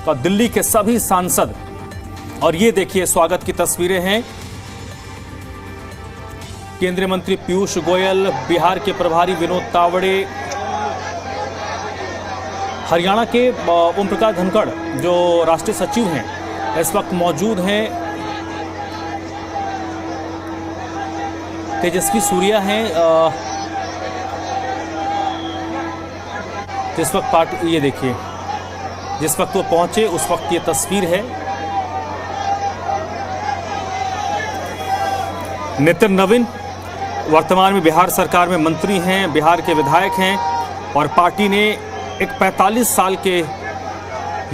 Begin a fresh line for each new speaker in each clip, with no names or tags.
और दिल्ली के सभी सांसद। और ये देखिए स्वागत की तस्वीरें हैं। केंद्रीय मंत्री पीयूष गोयल, बिहार के प्रभारी विनोद तावड़े, हरियाणा के ओम प्रकाश धनखड़ जो राष्ट्रीय सचिव हैं इस वक्त मौजूद हैं, तेजस्वी सूर्या हैं जिस वक्त पार्टी, ये देखिए जिस वक्त वो पहुंचे उस वक्त ये तस्वीर है। नितिन नवीन वर्तमान में बिहार सरकार में मंत्री हैं, बिहार के विधायक हैं और पार्टी ने एक 45 साल के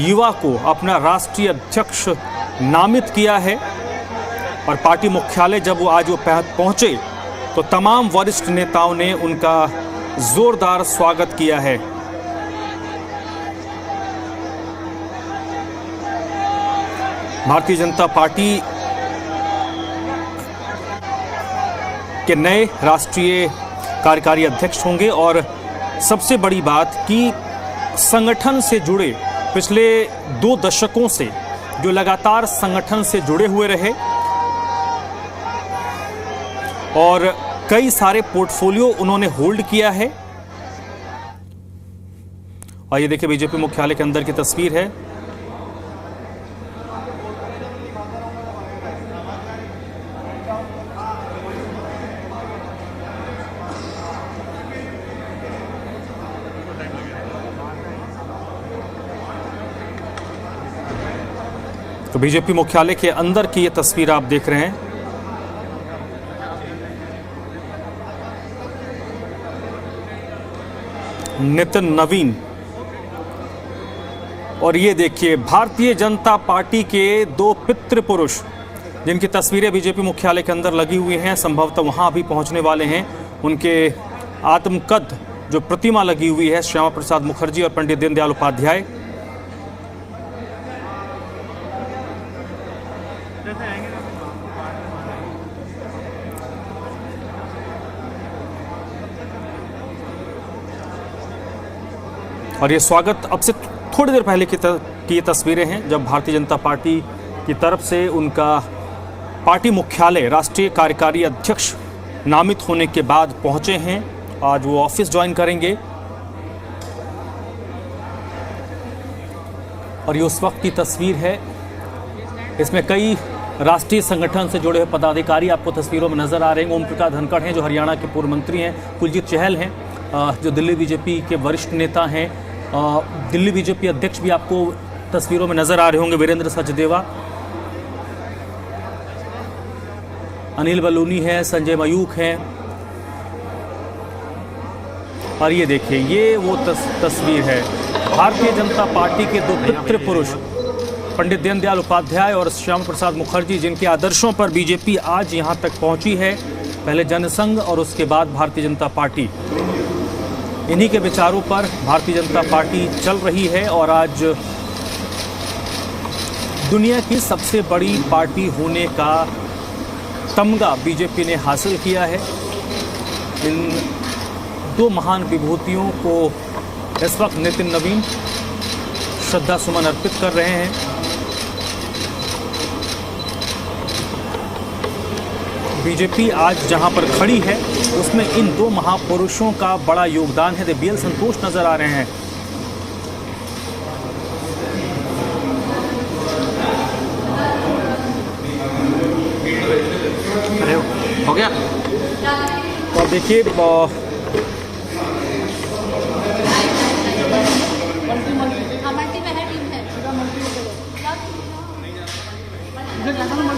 युवा को अपना राष्ट्रीय अध्यक्ष नामित किया है। और पार्टी मुख्यालय जब वो आज पहुंचे तो तमाम वरिष्ठ नेताओं ने उनका जोरदार स्वागत किया है। भारतीय जनता पार्टी के नए राष्ट्रीय कार्यकारी अध्यक्ष होंगे। और सबसे बड़ी बात कि संगठन से जुड़े पिछले 2 दशकों से जो लगातार संगठन से जुड़े हुए रहे और कई सारे पोर्टफोलियो उन्होंने होल्ड किया है। और ये देखिए बीजेपी मुख्यालय के अंदर की तस्वीर है। तो बीजेपी मुख्यालय के अंदर की ये तस्वीर आप देख रहे हैं। नितिन नवीन और ये देखिए भारतीय जनता पार्टी के 2 पितृ पुरुष जिनकी तस्वीरें बीजेपी मुख्यालय के अंदर लगी हुई हैं, संभवतः वहां अभी पहुंचने वाले हैं। उनके आत्मकद जो प्रतिमा लगी हुई है श्यामा प्रसाद मुखर्जी और पंडित दीनदयाल उपाध्याय। और ये स्वागत अब से थोड़ी देर पहले की ये तस्वीरें हैं जब भारतीय जनता पार्टी की तरफ से उनका पार्टी मुख्यालय राष्ट्रीय कार्यकारी अध्यक्ष नामित होने के बाद पहुंचे हैं। आज वो ऑफिस ज्वाइन करेंगे। और ये उस वक्त की तस्वीर है। इसमें कई राष्ट्रीय संगठन से जुड़े हुए पदाधिकारी आपको तस्वीरों में नजर आ रहे हैं। ओम प्रकाश धनखड़ हैं जो हरियाणा के पूर्व मंत्री हैं, कुलजीत चहल हैं जो दिल्ली बीजेपी के वरिष्ठ नेता हैं, दिल्ली बीजेपी अध्यक्ष भी आपको तस्वीरों में नजर आ रहे होंगे, वीरेंद्र सचदेवा, अनिल बलूनी है, संजय मयूख हैं। और ये देखिए ये वो तस्वीर है भारतीय जनता पार्टी के 2 पितृ पुरुष पंडित दीनदयाल उपाध्याय और श्यामा प्रसाद मुखर्जी, जिनके आदर्शों पर बीजेपी आज यहाँ तक पहुँची है। पहले जनसंघ और उसके बाद भारतीय जनता पार्टी, इन्हीं के विचारों पर भारतीय जनता पार्टी चल रही है। और आज दुनिया की सबसे बड़ी पार्टी होने का तमगा बीजेपी ने हासिल किया है। इन 2 महान विभूतियों को इस वक्त नितिन नवीन श्रद्धा सुमन अर्पित कर रहे हैं। बीजेपी आज जहां पर खड़ी है उसमें इन 2 महापुरुषों का बड़ा योगदान है। बीएल संतोष नजर आ रहे हैं।
हो गया।
और देखिए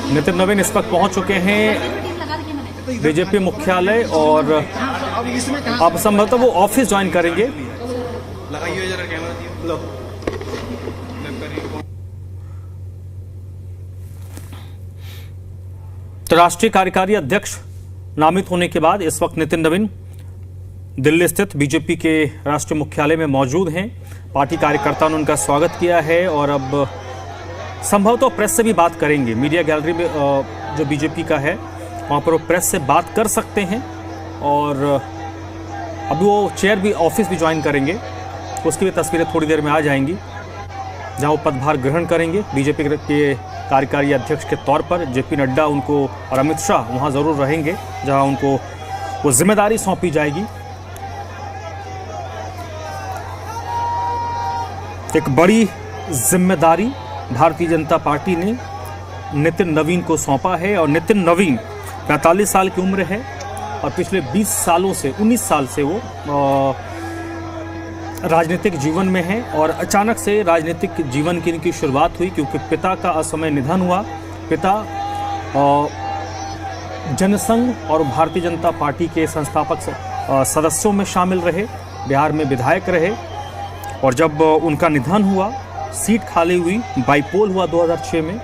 नितिन नवीन इस वक्त पहुंच चुके हैं बीजेपी मुख्यालय और अब संभवतः वो ऑफिस ज्वाइन करेंगे। तो राष्ट्रीय कार्यकारी अध्यक्ष नामित होने के बाद इस वक्त नितिन नवीन दिल्ली स्थित बीजेपी के राष्ट्रीय मुख्यालय में मौजूद हैं। पार्टी कार्यकर्ताओं ने उनका स्वागत किया है और अब संभवतः प्रेस से भी बात करेंगे। मीडिया गैलरी में जो बीजेपी का है वहाँ पर वो प्रेस से बात कर सकते हैं और अब वो चेयर भी ऑफिस भी ज्वाइन करेंगे, उसकी भी तस्वीरें थोड़ी देर में आ जाएंगी। जहां वो पदभार ग्रहण करेंगे बीजेपी के कार्यकारी अध्यक्ष के तौर पर। जेपी नड्डा उनको और अमित शाह वहां ज़रूर रहेंगे जहां उनको वो जिम्मेदारी सौंपी जाएगी। एक बड़ी जिम्मेदारी भारतीय जनता पार्टी ने नितिन नवीन को सौंपा है और नितिन नवीन 45 साल की उम्र है और पिछले 19 साल से वो राजनीतिक जीवन में है। और अचानक से राजनीतिक जीवन की इनकी शुरुआत हुई क्योंकि पिता का असमय निधन हुआ। पिता जनसंघ और भारतीय जनता पार्टी के संस्थापक सदस्यों में शामिल रहे, बिहार में विधायक रहे। और जब उनका निधन हुआ, सीट खाली हुई, बाईपोल हुआ 2006 में,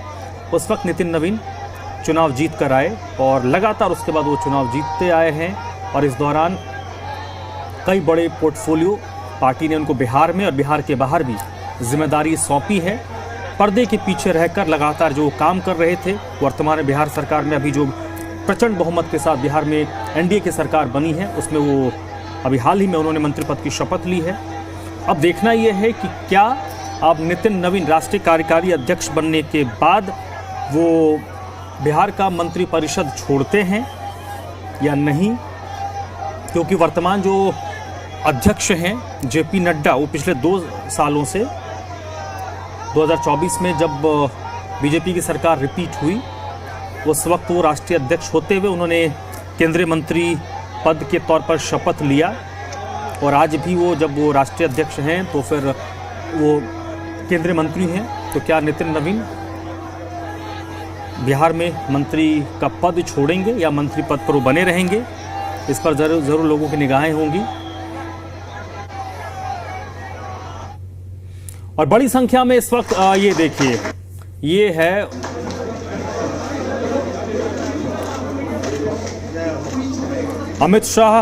उस वक्त नितिन नवीन चुनाव जीत कर आए और लगातार उसके बाद वो चुनाव जीतते आए हैं। और इस दौरान कई बड़े पोर्टफोलियो पार्टी ने उनको बिहार में और बिहार के बाहर भी जिम्मेदारी सौंपी है। पर्दे के पीछे रहकर लगातार जो काम कर रहे थे, वर्तमान बिहार सरकार में अभी जो प्रचंड बहुमत के साथ बिहार में एनडीए की सरकार बनी है, उसमें वो अभी हाल ही में उन्होंने मंत्री पद की शपथ ली है। अब देखना यह है कि क्या अब नितिन नवीन राष्ट्रीय कार्यकारी अध्यक्ष बनने के बाद वो बिहार का मंत्रिपरिषद छोड़ते हैं या नहीं, क्योंकि वर्तमान जो अध्यक्ष हैं जेपी नड्डा, वो पिछले 2 सालों से 2024 में जब बीजेपी की सरकार रिपीट हुई, उस वक्त वो राष्ट्रीय अध्यक्ष होते हुए उन्होंने केंद्रीय मंत्री पद के तौर पर शपथ लिया। और आज भी वो जब वो राष्ट्रीय अध्यक्ष हैं तो फिर वो केंद्रीय मंत्री हैं। तो क्या नितिन नवीन बिहार में मंत्री का पद छोड़ेंगे या मंत्री पद पर वो बने रहेंगे, इस पर जरूर लोगों की निगाहें होंगी। और बड़ी संख्या में इस वक्त ये देखिए, ये है अमित शाह,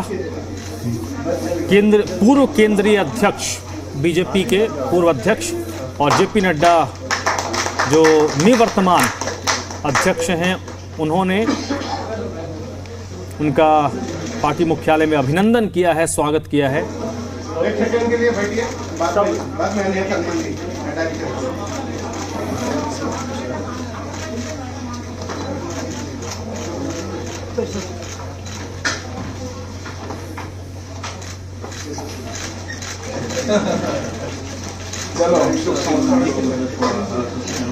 पूर्व केंद्रीय अध्यक्ष बीजेपी के पूर्व अध्यक्ष, और जेपी नड्डा जो निवर्तमान अध्यक्ष हैं, उन्होंने उनका पार्टी मुख्यालय में अभिनंदन किया है, स्वागत किया है।
एक सेकंड के लिए बैठिए, बात में नहीं करनी। चलो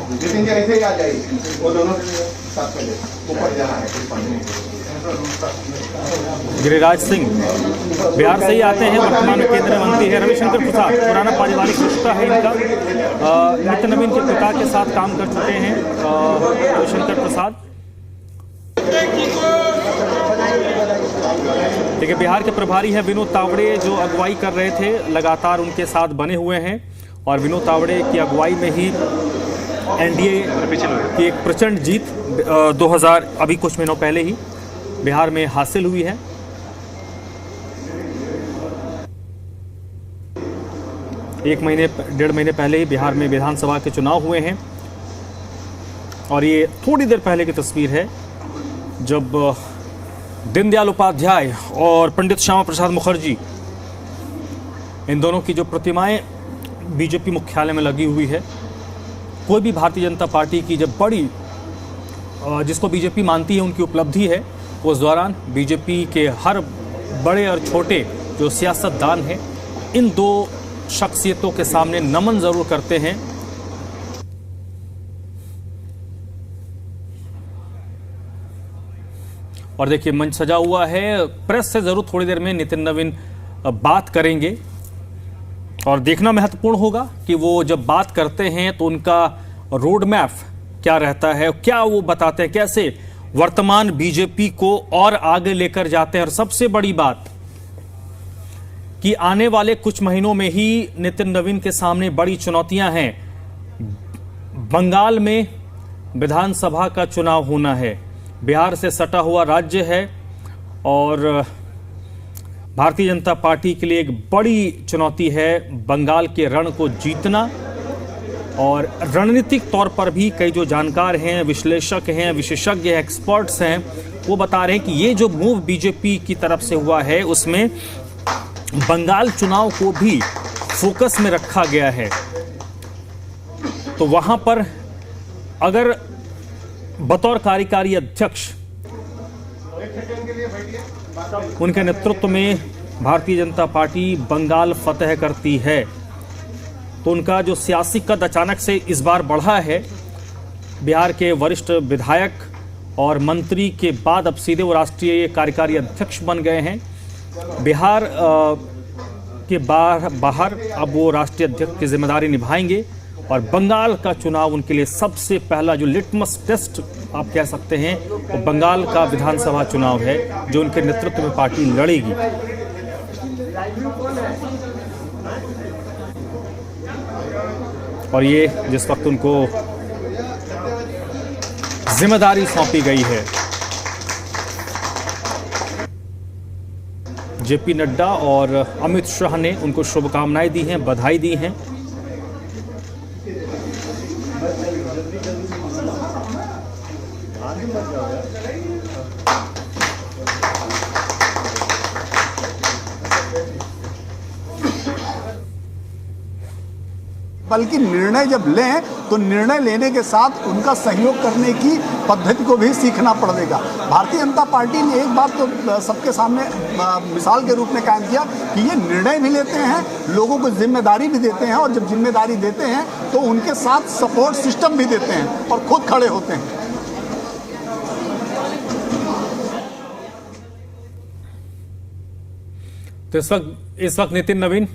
नितिन जी ऐसे ही आ जाइए, वो दोनों साथ में ऊपर जाना है।
गिरिराज सिंह बिहार से ही आते हैं, वर्तमान में केंद्रीय मंत्री है। रविशंकर प्रसाद, पुराना पारिवारिक रिश्ता है इनका, नितिन नवीन के पिता के साथ काम कर चुके हैं रविशंकर प्रसाद। देखिए, बिहार के प्रभारी हैं विनोद तावड़े, जो अगुवाई कर रहे थे, लगातार उनके साथ बने हुए हैं। और विनोद तावड़े की अगुवाई में ही एनडीए की एक प्रचंड जीत 2000 अभी कुछ महीनों पहले ही बिहार में हासिल हुई है। डेढ़ महीने पहले ही बिहार में विधानसभा के चुनाव हुए हैं। और ये थोड़ी देर पहले की तस्वीर है जब दीनदयाल उपाध्याय और पंडित श्यामा प्रसाद मुखर्जी, इन दोनों की जो प्रतिमाएं बीजेपी मुख्यालय में लगी हुई है। कोई भी भारतीय जनता पार्टी की जब बड़ी, जिसको बीजेपी मानती है उनकी उपलब्धि है, उस दौरान बीजेपी के हर बड़े और छोटे जो सियासतदान हैं, इन दो शख्सियतों के सामने नमन ज़रूर करते हैं। और देखिए, मंच सजा हुआ है। प्रेस से ज़रूर थोड़ी देर में नितिन नवीन बात करेंगे और देखना महत्वपूर्ण होगा कि वो जब बात करते हैं तो उनका रोड मैप क्या रहता है, क्या वो बताते हैं, कैसे वर्तमान बीजेपी को और आगे लेकर जाते हैं। और सबसे बड़ी बात कि आने वाले कुछ महीनों में ही नितिन नवीन के सामने बड़ी चुनौतियां हैं। बंगाल में विधानसभा का चुनाव होना है, बिहार से सटा हुआ राज्य है और भारतीय जनता पार्टी के लिए एक बड़ी चुनौती है बंगाल के रण को जीतना। और रणनीतिक तौर पर भी कई जो जानकार हैं, विश्लेषक हैं, विशेषज्ञ हैं, एक्सपर्ट्स हैं, वो बता रहे हैं कि ये जो मूव बीजेपी की तरफ से हुआ है उसमें बंगाल चुनाव को भी फोकस में रखा गया है। तो वहां पर अगर बतौर कार्यकारी अध्यक्ष उनके नेतृत्व में भारतीय जनता पार्टी बंगाल फतह करती है तो उनका जो सियासी कद अचानक से इस बार बढ़ा है, बिहार के वरिष्ठ विधायक और मंत्री के बाद अब सीधे वो राष्ट्रीय कार्यकारी अध्यक्ष बन गए हैं। बिहार के बाहर अब वो राष्ट्रीय अध्यक्ष की जिम्मेदारी निभाएंगे और बंगाल का चुनाव उनके लिए सबसे पहला जो लिटमस टेस्ट आप कह सकते हैं वो बंगाल का विधानसभा चुनाव है जो उनके नेतृत्व में पार्टी लड़ेगी। और ये जिस वक्त उनको जिम्मेदारी सौंपी गई है, जेपी नड्डा और अमित शाह ने उनको शुभकामनाएं दी हैं, बधाई दी हैं।
बल्कि निर्णय जब लें तो निर्णय लेने के साथ उनका सहयोग करने की पद्धति को भी सीखना पड़ेगा। भारतीय जनता पार्टी ने एक बात तो सबके सामने मिसाल के रूप में कायम किया कि ये निर्णय भी लेते हैं, लोगों को जिम्मेदारी भी देते हैं और जब जिम्मेदारी देते हैं तो उनके साथ सपोर्ट सिस्टम भी देते हैं और खुद खड़े होते हैं।
तो इस वक्त नितिन नवीन